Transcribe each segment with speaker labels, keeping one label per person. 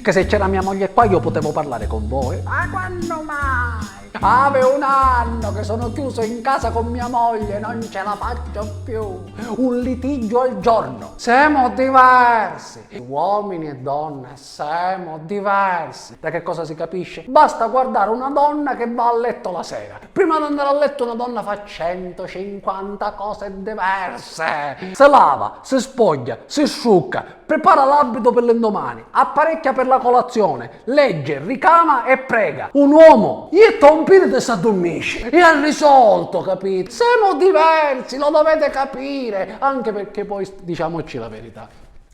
Speaker 1: che se c'era mia moglie qua io potevo parlare con voi. Ma quando mai? Avevo un anno che sono chiuso in casa con mia moglie, non ce la faccio più. Un litigio al giorno. Siamo diversi. Uomini e donne, siamo diversi. Da che cosa si capisce? Basta guardare una donna che va a letto la sera. Prima di andare a letto una donna fa 150 cose diverse. Si lava, si spoglia, si asciuga, prepara l'abito per l'indomani, apparecchia per la colazione, legge, ricama e prega. Un uomo, io e un pirite si addormisce. E ha risolto, capito? Siamo diversi, lo dovete capire. Anche perché poi, diciamoci la verità,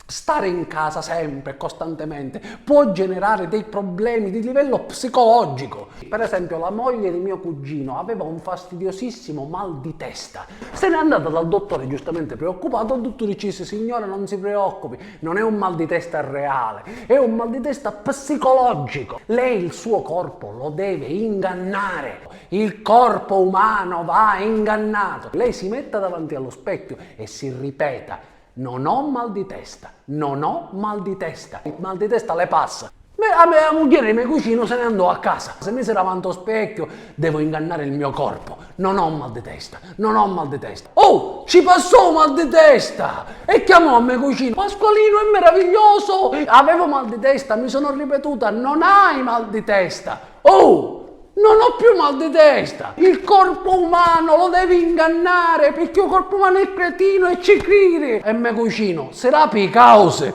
Speaker 1: stare in casa sempre e costantemente può generare dei problemi di livello psicologico. Per esempio, la moglie di mio cugino aveva un fastidiosissimo mal di testa. Se n'è andata dal dottore giustamente preoccupato, il dottore disse: signore, non si preoccupi, non è un mal di testa reale, è un mal di testa psicologico. Lei il suo corpo lo deve ingannare. Il corpo umano va ingannato. Lei si metta davanti allo specchio e si ripeta: non ho mal di testa, non ho mal di testa. Il mal di testa le passa. A me la moglie di mio cugino se ne andò a casa. Se mi si davanti allo specchio, devo ingannare il mio corpo. Non ho mal di testa, non ho mal di testa. Oh, ci passò un mal di testa! E chiamò a mio cugino: Pasqualino, è meraviglioso! Avevo mal di testa, mi sono ripetuta: non hai mal di testa. Oh! Non ho più mal di testa. Il corpo umano lo devi ingannare perché il corpo umano è cretino e ci crede. E mio cugino, serapi cause,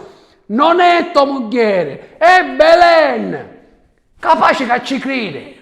Speaker 1: non è tua moglie, è Belen, capace che ci crede.